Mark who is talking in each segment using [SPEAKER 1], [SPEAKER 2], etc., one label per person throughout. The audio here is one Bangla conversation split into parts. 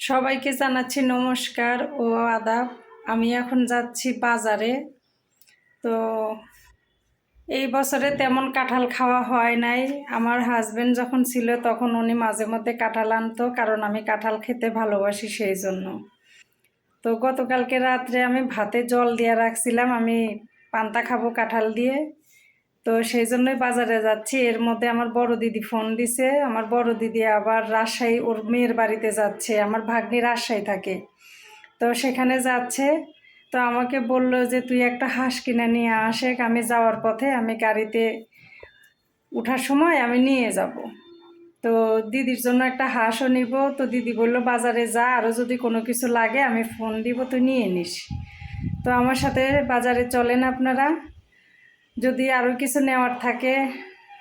[SPEAKER 1] সবাইকে জানাচ্ছি নমস্কার ও আদাব। আমি এখন যাচ্ছি বাজারে। তো এই বছরে তেমন কাঁঠাল খাওয়া হয় নাই। আমার হাজবেন্ড যখন ছিল তখন উনি মাঝে মধ্যে কাঁঠাল আনতো, কারণ আমি কাঁঠাল খেতে ভালোবাসি সেই জন্য। তো গতকালকে রাত্রে আমি ভাতে জল দিয়ে রাখছিলাম, আমি পান্তা খাবো কাঁঠাল দিয়ে। তো সেই জন্যই বাজারে যাচ্ছি। এর মধ্যে আমার বড় দিদি ফোন দিছে। আমার বড় দিদি আবার রাজশাহী, ওর মেয়ের বাড়িতে যাচ্ছে। আমার ভাগ্নি রাজশাহী থাকে, তো সেখানে যাচ্ছে। তো আমাকে বলল যে তুই একটা হাঁস কিনে নিয়ে আসে, আমি যাওয়ার পথে আমি গাড়িতে ওঠার সময় আমি নিয়ে যাব। তো দিদির জন্য একটা হাঁসও নিব। তো দিদি বলল বাজারে যা, আরও যদি কোনো কিছু লাগে আমি ফোন দিব, তুই নিয়ে নিস। তো আমার সাথে বাজারে চলেন আপনারা। যদি আরও কিছু নেওয়ার থাকে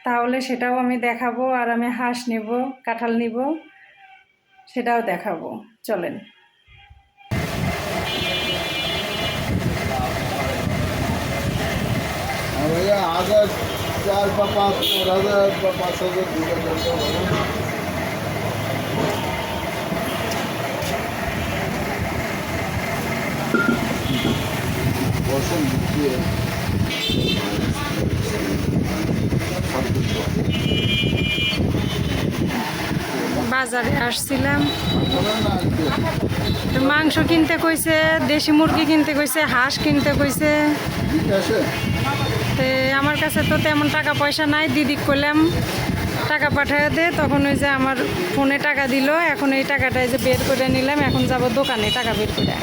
[SPEAKER 1] তাহলে সেটাও আমি দেখাবো, আর আমি হাঁস নিব, কাঁঠাল নিব, সেটাও দেখাবো। চলেন।
[SPEAKER 2] भैया आधा 4-5 বসুন দিয়ে
[SPEAKER 1] বাজারে আসছিলাম, তো মাংস কিনতে কইছে, দেশি মুরগি কিনতে কইছে, হাঁস কিনতে কইছে। তো আমার কাছে তো তেমন টাকা পয়সা নাই। দিদি কইলাম টাকা পাঠায় দে, তখন ওই যে আমার ফোনে টাকা দিল। এখন এই টাকাটা যে বের করে নিলাম, এখন যাব দোকানে টাকা বের করে।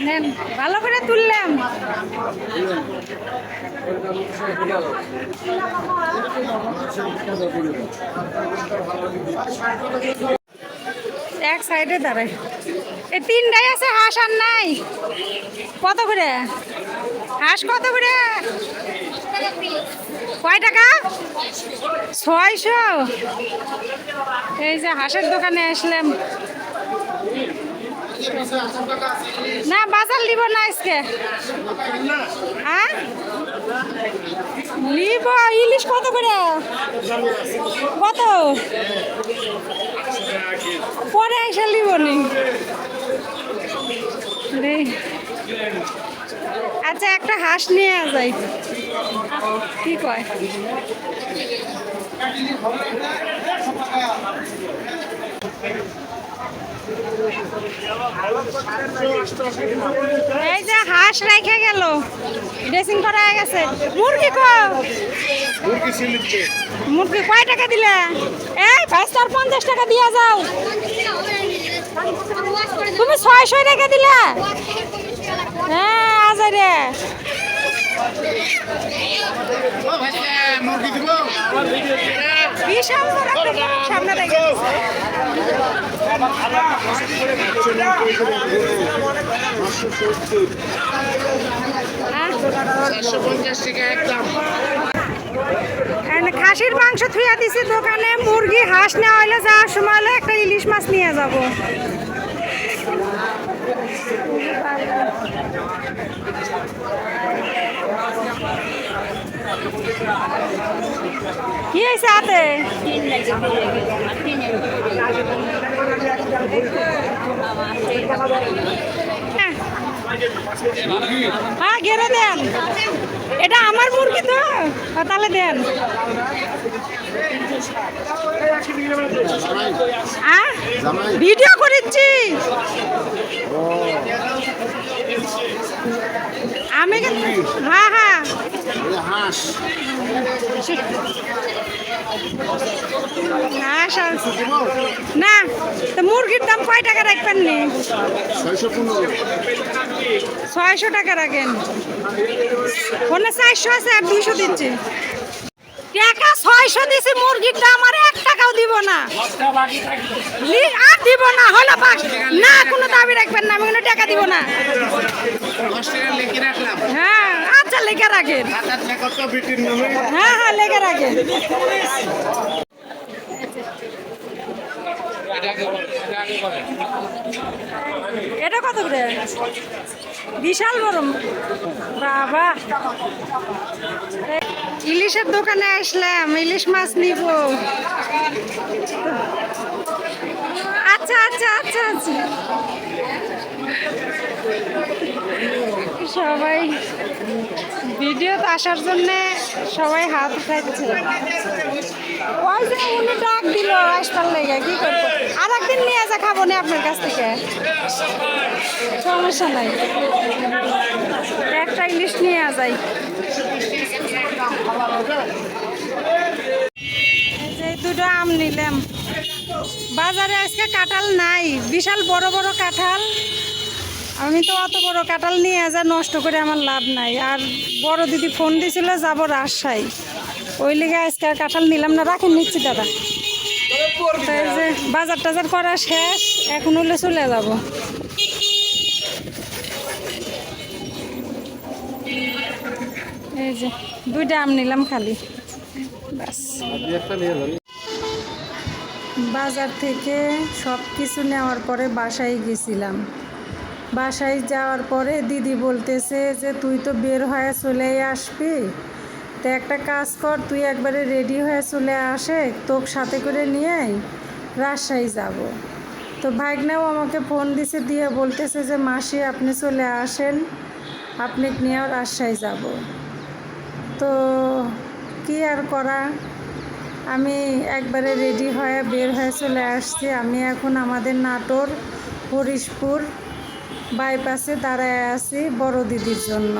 [SPEAKER 1] নেন, ভালো করে তুললাম। এক সাইডে দাঁড়াই। এই তিনটাই আছে, হাঁস আর নাই। কত করে হাঁস? কত করে? কয় টাকা? 600। এই যে হাঁসের দোকানে আসলাম। না, বাজার লিব না আজকে। হ্যাঁ লিব। ইলিশ কত করে? কত? পরে এসে লিব নি। আচ্ছা, একটা হাঁস নিয়ে যাই, কি কয়? এই যে হাঁস রেখে গেল, ড্রেসিং করা হয়ে গেছে। মুরগি মুরগি কয় টাকা দিলে? এই 50 টাকা দিয়া যাও। তুমি 600 টাকা দিলে? হ্যাঁ, আজ রে বিশাল সামনে রেখে খাসির মাংস থুয়া দিছি দোকানে। মুরগি হাঁস নেওয়া হলে যাওয়ার সময় হলে একটা ইলিশ মাছ নিয়ে যাব। কি হয়েছে হাতে? হ্যাঁ, ঘেরে দেন। এটা আমার মুরগি তো, তাহলে দেন। ভিডিও করেছি আমি। হ্যাঁ হ্যাঁ,
[SPEAKER 2] হাঁস
[SPEAKER 1] হ্যাঁ না, তো মুরগির দাম কয় টাকা রাখবেন নি? 600 টাকা রাখেন। ওখানে 400 আছে আর 200 দিচ্ছে। টাকা 600 দিছি, মুরগির দাম আর 1 টাকাও দিব না। আর দিব না, হলো না, কোনো দাবি রাখবেন না, আমি কোনো টাকা দিব না। হ্যাঁ আচ্ছা, লেখা রাখেন। হ্যাঁ হ্যাঁ, লেখা রাখেন। এটা কত করে? বিশাল বড় বাবা। ইলিশের দোকানে আসলাম, ইলিশ মাছ নিব। আচ্ছা আচ্ছা আচ্ছা আচ্ছা, সবাই ভিডিওতে আসার জন্য সবাই হাত উঠাচ্ছে। ওই যে উনি ডাক দিল আসবার লেগে, কি করবো? আর একদিন নিয়ে যা, খাবো না আপনার কাছ থেকে, সমস্যা নাই। একটা ইলিশ নিয়ে যাই। এই দুটো আম নিলাম। বাজারে আজকে কাঁঠাল নাই, বিশাল বড় বড় কাঁঠাল। আমি তো অত বড় কাঁঠাল নিয়ে যা নষ্ট করে আমার লাভ নাই। আর বড় দিদি ফোন দিছিল যাব রাজশাহী, ওই লেগে আজকে আর কাঁঠাল নিলাম না। রাখেন, নিচ্ছি দাদা। তাই যে বাজার টাজার করা শেষ, এখন হলে চলে যাব। এই যে দুইটা আম নিলাম খালি, ব্যাস। বাজার থেকে সব কিছু নেওয়ার পরে বাসায় গেছিলাম। বাসায় যাওয়ার পরে দিদি বলতেছে যে তুই তো বের হয়ে চলে আসবি, তো একটা কাজ কর, তুই একবারে রেডি হয়ে চলে আসে, তোকে সাথে করে নিয়ে রাজশাহী যাব। তো ভাগ্নেও আমাকে ফোন দিছে, দিয়ে বলতেছে যে মাসি আপনি চলে আসেন, আপনি নিয়েও রাজশাহী যাব। তো কি আর করা, আমি একবারে রেডি হয়ে বের হয়ে চলে আসছি। আমি এখন আমাদের নাটোর হরিশপুর বাইপাসে দাঁড়ায় আছি বড় দিদির জন্য।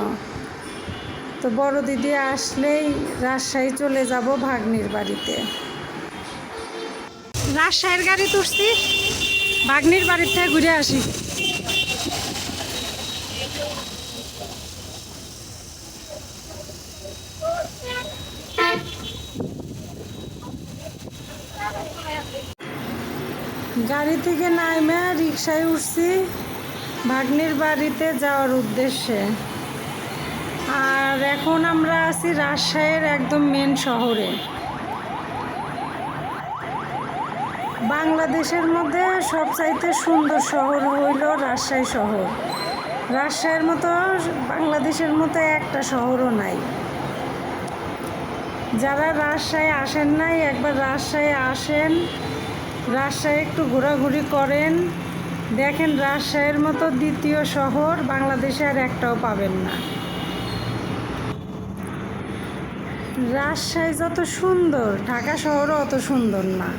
[SPEAKER 1] তো বড় দিদি আসলেই রাজশাহী চলে যাব ভাগ্নির বাড়িতে। রাজশাহীর গাড়ি তুলছি, ভাগ্নির বাড়ির থেকে ঘুরে আসি। গাড়ি থেকে নাইমে রিক্সায় উঠছি ভাগ্নির বাড়িতে যাওয়ার উদ্দেশ্যে। আর এখন আমরা আছি রাজশাহীর একদম মেন শহরে। বাংলাদেশের মধ্যে সবচাইতে সুন্দর শহর হইল রাজশাহী শহর। রাজশাহীর মতো বাংলাদেশের মতো একটা শহরও নাই। যারা রাজশাহী আসেন নাই, একবার রাজশাহী আসেন, রাজশাহী একটু ঘোরাঘুরি করেন, দেখেন রাজশাহীর মতো দ্বিতীয় শহর বাংলাদেশে আর একটাও পাবেন না। রাজশাহী যত সুন্দর, ঢাকা শহরও অত সুন্দর না।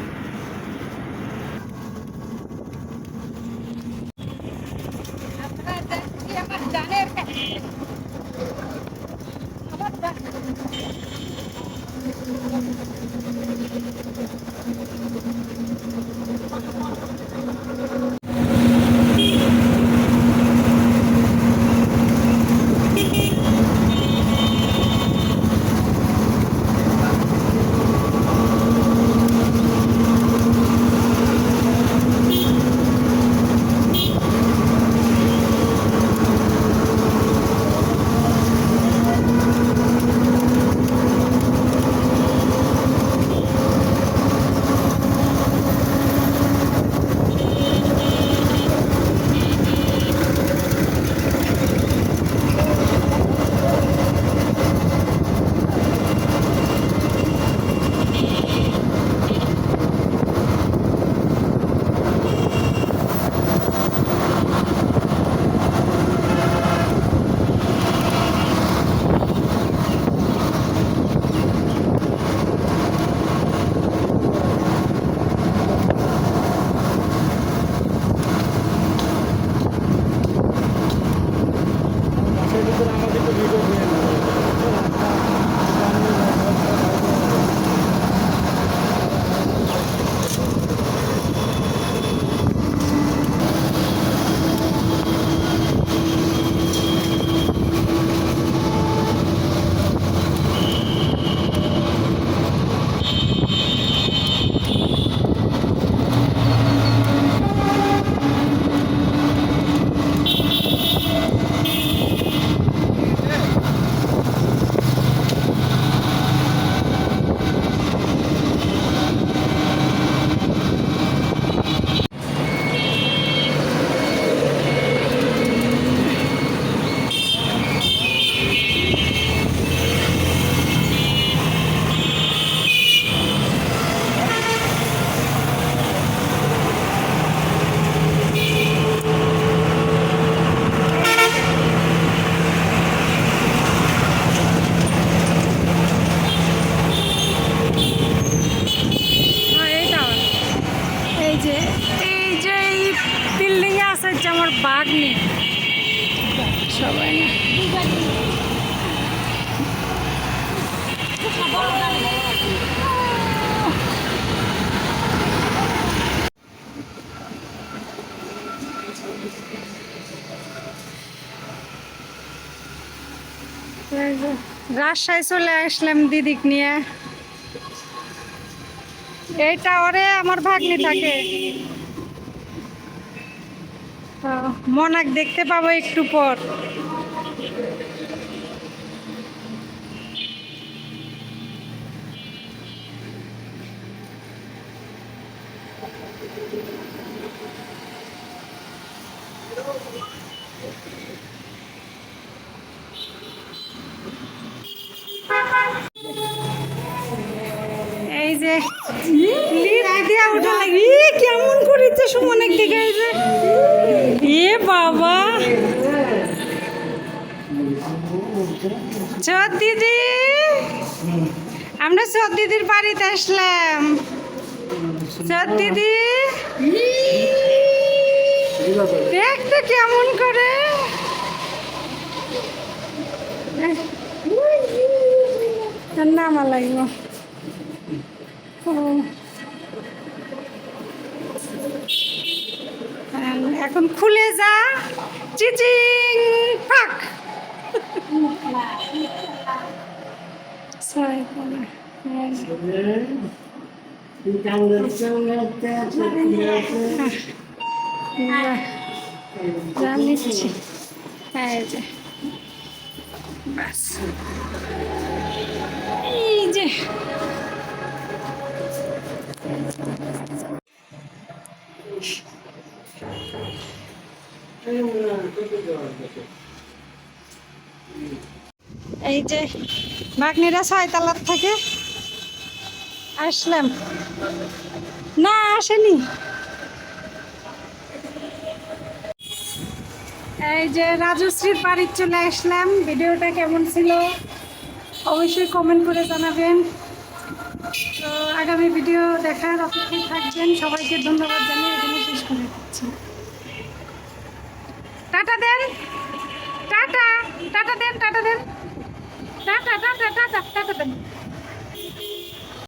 [SPEAKER 1] রাজশাহী চলে আসলাম দিদিক নিয়ে। এই টাওয়ারে আমার ভাগ্নি থাকে। তো মনাক দেখতে পাবো একটু পর। এই যে লিফট দিয়া উঠা লাগি কেমন করেছে সুমনের দিকে। এই যে এ বাবা চোদ দিদি, আমরা চোদ দিদির বাড়িতে আসলাম। চোদ দিদি দেখতে কেমন করে। নামা লাগব। এখন খুলে যা চিচিং পাক। জানিচ্ছি এই যে বাস এই যে এই যে ভাগ্নিরা ছয়তলার থেকে আসলাম। না আসেনি। এই যে রাজশ্রীর বাড়ি চলে আসলাম। ভিডিওটা কেমন ছিল অবশ্যই কমেন্ট করে জানাবেন। তো আগামী ভিডিও দেখার অপেক্ষায় থাকবেন। সবাইকে ধন্যবাদ জানিয়ে এখানে শেষ করে দিচ্ছি। টাটা দেন, টাটা টাটা দেন, টাটা দেন, টাটা টাটা টাটা টাটা দেন।